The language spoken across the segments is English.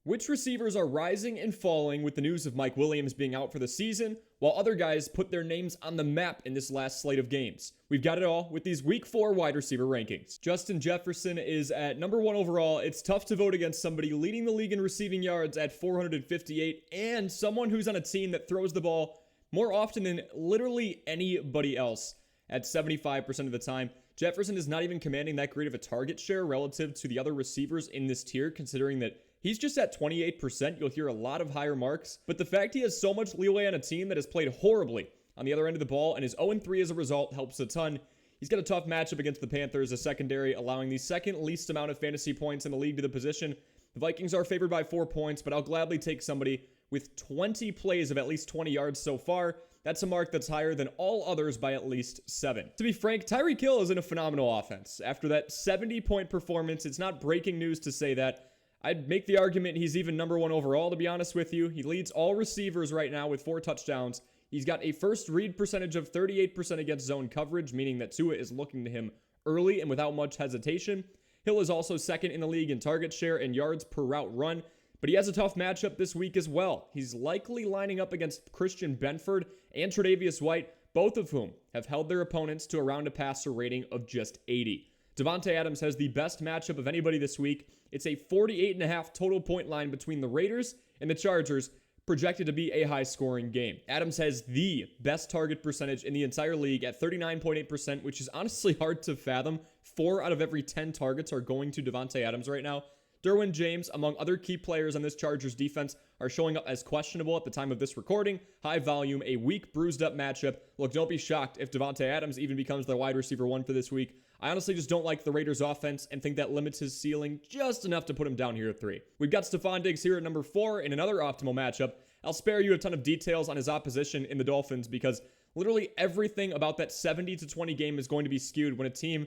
Which receivers are rising and falling with the news of Mike Williams being out for the season, while other guys put their names on the map in this last slate of games? We've got it all with these Week 4 wide receiver rankings. Justin Jefferson is at number 1 overall. It's tough to vote against somebody leading the league in receiving yards at 458 and someone who's on a team that throws the ball more often than literally anybody else at 75% of the time. Jefferson is not even commanding that great of a target share relative to the other receivers in this tier, considering that he's just at 28%. You'll hear a lot of higher marks, but the fact he has so much leeway on a team that has played horribly on the other end of the ball and is 0-3 as a result helps a ton. He's got a tough matchup against the Panthers, a secondary allowing the second least amount of fantasy points in the league to the position. The Vikings are favored by 4 points, but I'll gladly take somebody with 20 plays of at least 20 yards so far. That's a mark that's higher than all others by at least 7. To be frank, Tyreek Hill is in a phenomenal offense. After that 70-point performance, it's not breaking news to say that. I'd make the argument he's even number 1 overall, to be honest with you. He leads all receivers right now with 4 touchdowns. He's got a first read percentage of 38% against zone coverage, meaning that Tua is looking to him early and without much hesitation. Hill is also second in the league in target share and yards per route run, but he has a tough matchup this week as well. He's likely lining up against Christian Benford and Tre'Davious White, both of whom have held their opponents to around a passer rating of just 80. Davante Adams has the best matchup of anybody this week. It's a 48.5 total point line between the Raiders and the Chargers, projected to be a high-scoring game. Adams has the best target percentage in the entire league at 39.8%, which is honestly hard to fathom. 4 out of every 10 targets are going to Davante Adams right now. Derwin James, among other key players on this Chargers defense, are showing up as questionable at the time of this recording. High volume, a weak, bruised-up matchup. Look, don't be shocked if Davante Adams even becomes the wide receiver 1 for this week. I honestly just don't like the Raiders' offense and think that limits his ceiling just enough to put him down here at 3. We've got Stefon Diggs here at number 4 in another optimal matchup. I'll spare you a ton of details on his opposition in the Dolphins because literally everything about that 70-20 game is going to be skewed when a team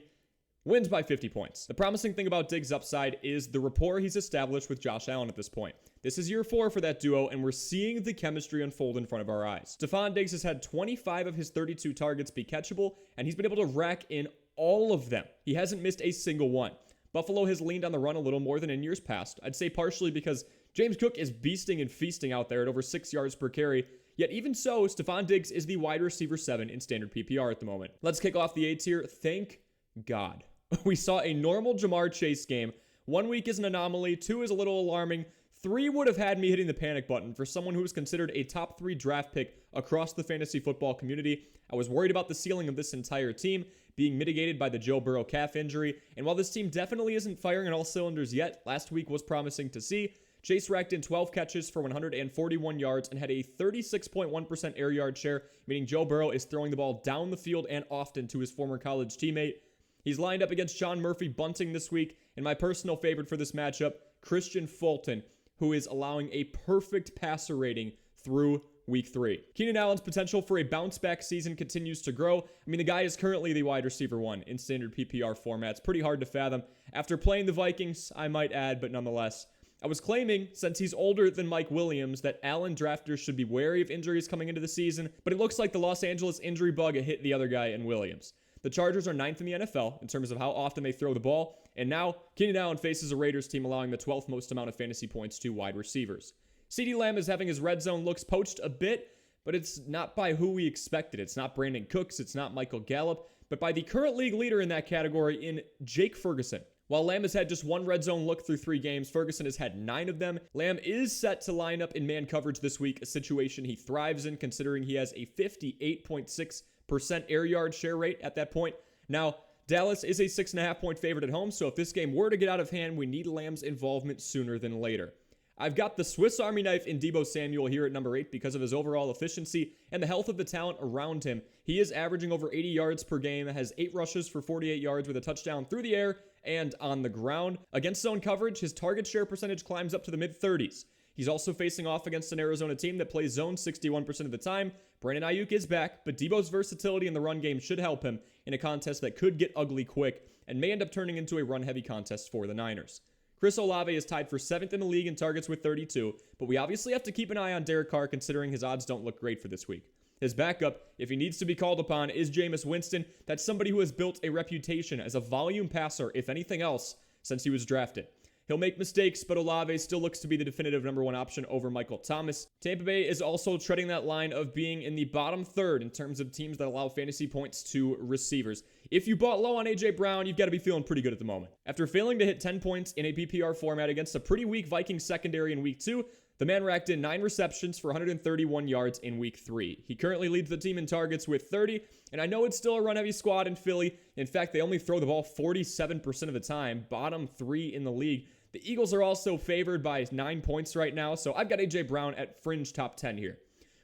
wins by 50 points. The promising thing about Diggs' upside is the rapport he's established with Josh Allen at this point. This is year 4 for that duo, and we're seeing the chemistry unfold in front of our eyes. Stefon Diggs has had 25 of his 32 targets be catchable, and he's been able to rack in all of them. He hasn't missed a single one. Buffalo has leaned on the run a little more than in years past. I'd say partially because James Cook is beasting and feasting out there at over 6 yards per carry. Yet even so, Stefon Diggs is the wide receiver 7 in standard PPR at the moment. Let's kick off the A tier. Thank God. We saw a normal Ja'Marr Chase game. 1 week is an anomaly. 2 is a little alarming. 3 would have had me hitting the panic button for someone who was considered a top 3 draft pick across the fantasy football community. I was worried about the ceiling of this entire team being mitigated by the Joe Burrow calf injury. And while this team definitely isn't firing on all cylinders yet, last week was promising to see. Chase racked in 12 catches for 141 yards and had a 36.1% air yard share, meaning Joe Burrow is throwing the ball down the field and often to his former college teammate. He's lined up against Sean Murphy-Bunting this week, and my personal favorite for this matchup, Christian Fulton, who is allowing a perfect passer rating through week 3. Keenan Allen's potential for a bounce-back season continues to grow. I mean, the guy is currently the wide receiver 1 in standard PPR formats. Pretty hard to fathom. After playing the Vikings, I might add, but nonetheless. I was claiming, since he's older than Mike Williams, that Allen drafters should be wary of injuries coming into the season, but it looks like the Los Angeles injury bug hit the other guy in Williams. The Chargers are 9th in the NFL in terms of how often they throw the ball, and now Keenan Allen faces a Raiders team allowing the 12th most amount of fantasy points to wide receivers. CeeDee Lamb is having his red zone looks poached a bit, but it's not by who we expected. It's not Brandon Cooks, it's not Michael Gallup, but by the current league leader in that category in Jake Ferguson. While Lamb has had just 1 red zone look through 3 games, Ferguson has had 9 of them. Lamb is set to line up in man coverage this week, a situation he thrives in considering he has a 58.6% air yard share rate at that point. Now, Dallas is a 6.5 point favorite at home, so if this game were to get out of hand, we need Lamb's involvement sooner than later. I've got the Swiss Army knife in Deebo Samuel here at number 8 because of his overall efficiency and the health of the talent around him. He is averaging over 80 yards per game, has 8 rushes for 48 yards with a touchdown through the air and on the ground. Against zone coverage, his target share percentage climbs up to the mid-30s. He's also facing off against an Arizona team that plays zone 61% of the time. Brandon Ayuk is back, but Deebo's versatility in the run game should help him in a contest that could get ugly quick and may end up turning into a run-heavy contest for the Niners. Chris Olave is tied for 7th in the league in targets with 32, but we obviously have to keep an eye on Derek Carr considering his odds don't look great for this week. His backup, if he needs to be called upon, is Jameis Winston. That's somebody who has built a reputation as a volume passer, if anything else, since he was drafted. He'll make mistakes, but Olave still looks to be the definitive number one option over Michael Thomas. Tampa Bay is also treading that line of being in the bottom third in terms of teams that allow fantasy points to receivers. If you bought low on A.J. Brown, you've got to be feeling pretty good at the moment. After failing to hit 10 points in a PPR format against a pretty weak Vikings secondary in week 2, the man racked in 9 receptions for 131 yards in week 3. He currently leads the team in targets with 30, and I know it's still a run-heavy squad in Philly. In fact, they only throw the ball 47% of the time, bottom 3 in the league. The Eagles are also favored by 9 points right now, so I've got A.J. Brown at fringe top 10 here.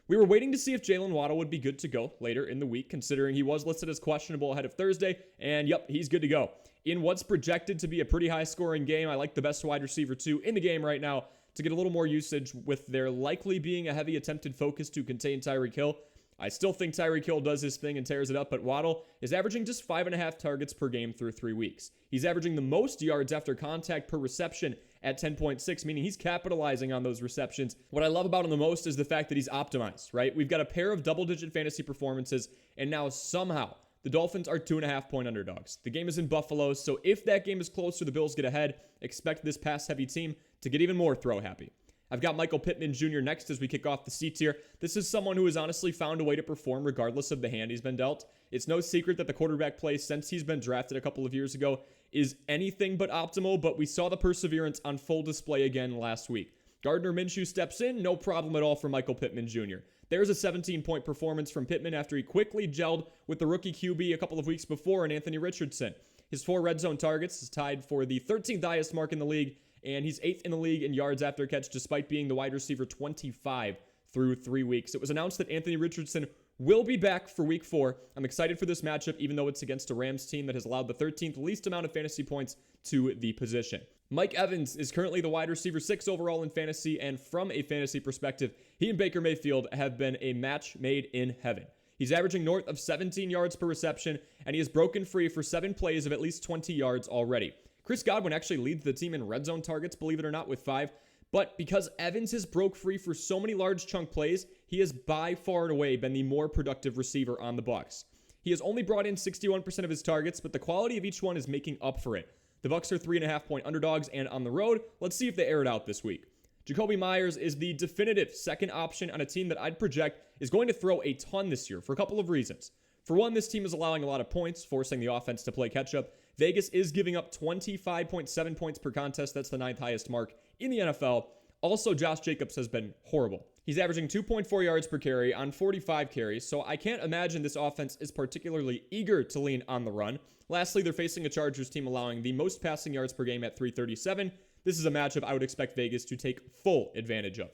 We were waiting to see if Jalen Waddle would be good to go later in the week, considering he was listed as questionable ahead of Thursday, and yep, he's good to go. In what's projected to be a pretty high-scoring game, I like the best wide receiver 2 in the game right now to get a little more usage, with there likely being a heavy attempted focus to contain Tyreek Hill. I still think Tyreek Hill does his thing and tears it up, but Waddle is averaging just 5.5 targets per game through 3 weeks. He's averaging the most yards after contact per reception at 10.6, meaning he's capitalizing on those receptions. What I love about him the most is the fact that he's optimized, right? We've got a pair of double-digit fantasy performances, and now somehow the Dolphins are 2.5-point underdogs. The game is in Buffalo, so if that game is closer, the Bills get ahead. Expect this pass-heavy team to get even more throw-happy. I've got Michael Pittman Jr. next as we kick off the C tier. This is someone who has honestly found a way to perform regardless of the hand he's been dealt. It's no secret that the quarterback play since he's been drafted a couple of years ago is anything but optimal, but we saw the perseverance on full display again last week. Gardner Minshew steps in, no problem at all for Michael Pittman Jr. There's a 17-point performance from Pittman after he quickly gelled with the rookie QB a couple of weeks before in Anthony Richardson. His 4 red zone targets is tied for the 13th highest mark in the league, and he's 8th in the league in yards after catch despite being the wide receiver 25 through 3 weeks. It was announced that Anthony Richardson will be back for week 4. I'm excited for this matchup, even though it's against a Rams team that has allowed the 13th least amount of fantasy points to the position. Mike Evans is currently the wide receiver 6 overall in fantasy, and from a fantasy perspective, he and Baker Mayfield have been a match made in heaven. He's averaging north of 17 yards per reception, and he has broken free for 7 plays of at least 20 yards already. Chris Godwin actually leads the team in red zone targets, believe it or not, with 5. But because Evans has broke free for so many large chunk plays, he has by far and away been the more productive receiver on the Bucs. He has only brought in 61% of his targets, but the quality of each one is making up for it. The Bucs are 3.5-point underdogs, and on the road, let's see if they air it out this week. Jacoby Myers is the definitive second option on a team that I'd project is going to throw a ton this year for a couple of reasons. For one, this team is allowing a lot of points, forcing the offense to play catch-up. Vegas is giving up 25.7 points per contest. That's the 9th highest mark in the NFL. Also, Josh Jacobs has been horrible. He's averaging 2.4 yards per carry on 45 carries, so I can't imagine this offense is particularly eager to lean on the run. Lastly, they're facing a Chargers team allowing the most passing yards per game at 337. This is a matchup I would expect Vegas to take full advantage of.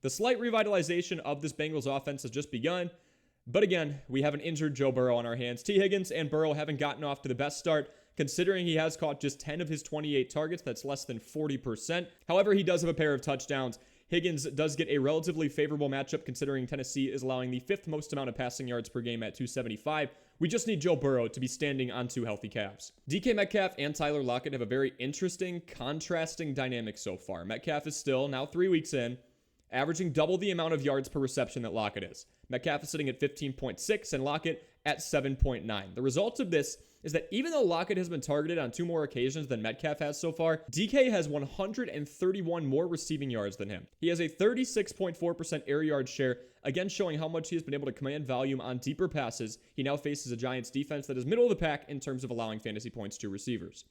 The slight revitalization of this Bengals offense has just begun, but again, we have an injured Joe Burrow on our hands. T. Higgins and Burrow haven't gotten off to the best start, considering he has caught just 10 of his 28 targets. That's less than 40%. However, he does have a pair of touchdowns. Higgins does get a relatively favorable matchup, considering Tennessee is allowing the 5th most amount of passing yards per game at 275. We just need Joe Burrow to be standing on 2 healthy calves. DK Metcalf and Tyler Lockett have a very interesting, contrasting dynamic so far. Metcalf is still, now 3 weeks in, averaging double the amount of yards per reception that Lockett is. Metcalf is sitting at 15.6 and Lockett at 7.9. The result of this is that even though Lockett has been targeted on 2 more occasions than Metcalf has so far, DK has 131 more receiving yards than him. He has a 36.4% air yard share, again showing how much he has been able to command volume on deeper passes. He now faces a Giants defense that is middle of the pack in terms of allowing fantasy points to receivers.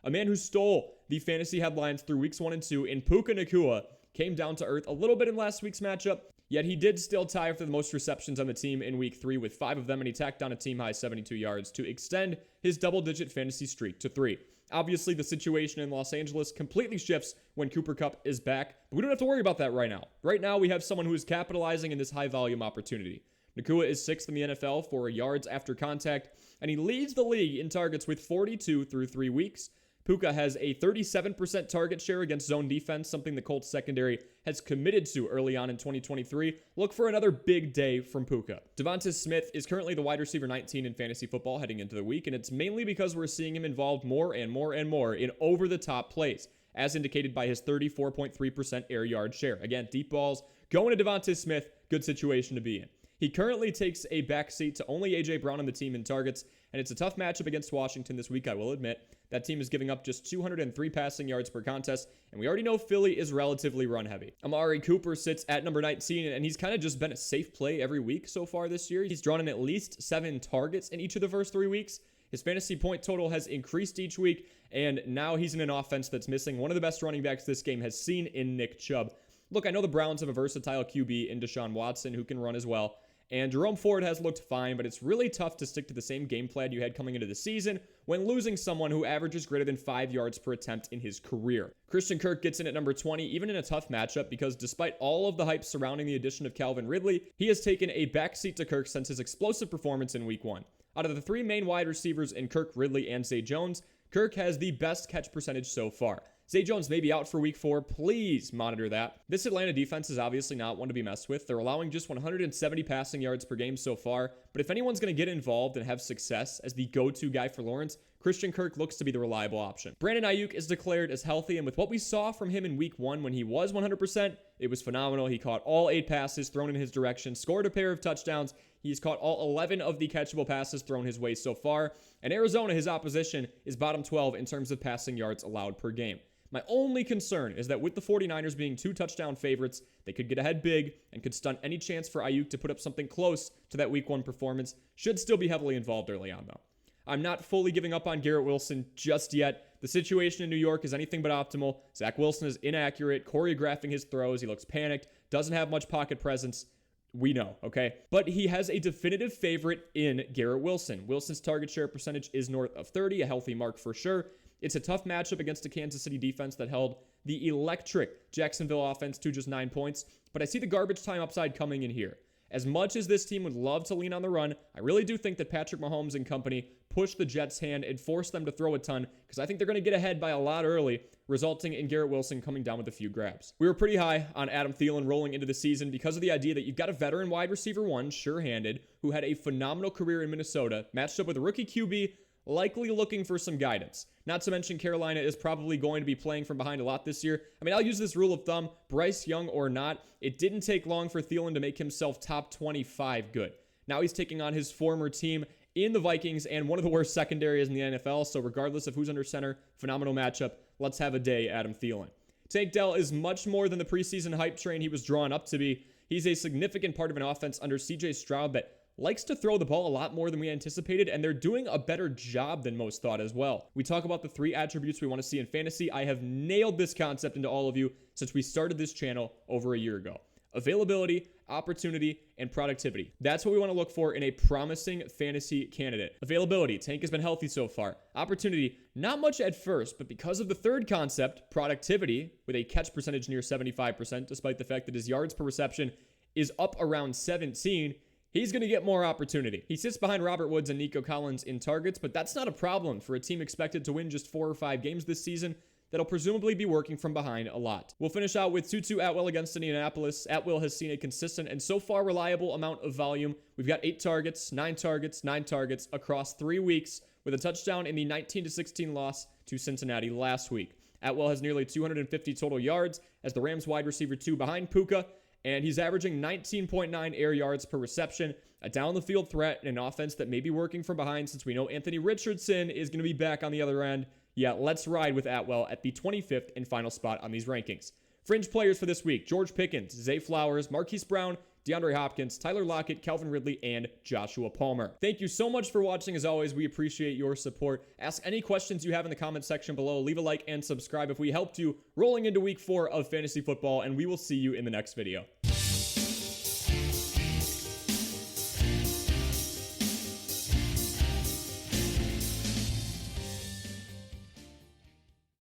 A man who stole the fantasy headlines through weeks 1 and 2 in Puka Nacua came down to earth a little bit in last week's matchup, yet he did still tie for the most receptions on the team in week 3 with 5 of them, and he tacked on a team-high 72 yards to extend his double-digit fantasy streak to 3. Obviously, the situation in Los Angeles completely shifts when Cooper Kupp is back, but we don't have to worry about that right now. Right now, we have someone who is capitalizing in this high-volume opportunity. Nacua is 6th in the NFL for yards after contact, and he leads the league in targets with 42 through 3 weeks. Puka has a 37% target share against zone defense, something the Colts secondary has committed to early on in 2023. Look for another big day from Puka. Devonta Smith is currently the wide receiver 19 in fantasy football heading into the week, and it's mainly because we're seeing him involved more and more and more in over-the-top plays, as indicated by his 34.3% air yard share. Again, deep balls going to Devonta Smith, good situation to be in. He currently takes a backseat to only A.J. Brown on the team in targets, and it's a tough matchup against Washington this week, I will admit. That team is giving up just 203 passing yards per contest, and we already know Philly is relatively run-heavy. Amari Cooper sits at number 19, and he's kind of just been a safe play every week so far this year. He's drawn in at least 7 targets in each of the first 3 weeks. His fantasy point total has increased each week, and now he's in an offense that's missing one of the best running backs this game has seen in Nick Chubb. Look, I know the Browns have a versatile QB in Deshaun Watson who can run as well, and Jerome Ford has looked fine, but it's really tough to stick to the same game plan you had coming into the season when losing someone who averages greater than 5 yards per attempt in his career. Christian Kirk gets in at number 20, even in a tough matchup, because despite all of the hype surrounding the addition of Calvin Ridley, he has taken a backseat to Kirk since his explosive performance in Week 1. Out of the 3 main wide receivers in Kirk, Ridley, and Zay Jones, Kirk has the best catch percentage so far. Zay Jones may be out for Week 4. Please monitor that. This Atlanta defense is obviously not one to be messed with. They're allowing just 170 passing yards per game so far, but if anyone's going to get involved and have success as the go-to guy for Lawrence, Christian Kirk looks to be the reliable option. Brandon Ayuk is declared as healthy, and with what we saw from him in Week 1 when he was 100%, it was phenomenal. He caught all 8 passes thrown in his direction, scored a pair of touchdowns. He's caught all 11 of the catchable passes thrown his way so far, and Arizona, his opposition, is bottom 12 in terms of passing yards allowed per game. My only concern is that with the 49ers being 2 touchdown favorites, they could get ahead big and could stunt any chance for Ayuk to put up something close to that Week 1 performance. Should still be heavily involved early on, though. I'm not fully giving up on Garrett Wilson just yet. The situation in New York is anything but optimal. Zach Wilson is inaccurate, choreographing his throws. He looks panicked, doesn't have much pocket presence. We know, okay? But he has a definitive favorite in Garrett Wilson. Wilson's target share percentage is north of 30, a healthy mark for sure. It's a tough matchup against a Kansas City defense that held the electric Jacksonville offense to just 9 points, but I see the garbage time upside coming in here. As much as this team would love to lean on the run, I really do think that Patrick Mahomes and company push the Jets' hand and force them to throw a ton, because I think they're going to get ahead by a lot early, resulting in Garrett Wilson coming down with a few grabs. We were pretty high on Adam Thielen rolling into the season because of the idea that you've got a veteran wide receiver 1, sure-handed, who had a phenomenal career in Minnesota, matched up with a rookie QB, likely looking for some guidance. Not to mention Carolina is probably going to be playing from behind a lot this year. I mean, I'll use this rule of thumb, Bryce Young or not, it didn't take long for Thielen to make himself top 25 good. Now he's taking on his former team in the Vikings and one of the worst secondaries in the NFL, so regardless of who's under center, phenomenal matchup. Let's have a day, Adam Thielen. Tank Dell is much more than the preseason hype train he was drawn up to be. He's a significant part of an offense under CJ Stroud that likes to throw the ball a lot more than we anticipated, and they're doing a better job than most thought as well. We talk about the 3 attributes we want to see in fantasy. I have nailed this concept into all of you since we started this channel over a year ago. Availability, opportunity, and productivity. That's what we want to look for in a promising fantasy candidate. Availability, Tank has been healthy so far. Opportunity, not much at first, but because of the third concept, productivity, with a catch percentage near 75%, despite the fact that his yards per reception is up around 17, he's going to get more opportunity. He sits behind Robert Woods and Nico Collins in targets, but that's not a problem for a team expected to win just 4 or 5 games this season that'll presumably be working from behind a lot. We'll finish out with Tutu Atwell against Indianapolis. Atwell has seen a consistent and so far reliable amount of volume. We've got 8 targets, 9 targets, 9 targets across 3 weeks with a touchdown in the 19-16 loss to Cincinnati last week. Atwell has nearly 250 total yards as the Rams wide receiver 2 behind Puka, and he's averaging 19.9 air yards per reception, a down-the-field threat in an offense that may be working from behind since we know Anthony Richardson is going to be back on the other end. Yeah, let's ride with Atwell at the 25th and final spot on these rankings. Fringe players for this week: George Pickens, Zay Flowers, Marquise Brown, DeAndre Hopkins, Tyler Lockett, Calvin Ridley, and Joshua Palmer. Thank you so much for watching. As always, we appreciate your support. Ask any questions you have in the comment section below. Leave a like and subscribe if we helped you rolling into week 4 of fantasy football, and we will see you in the next video.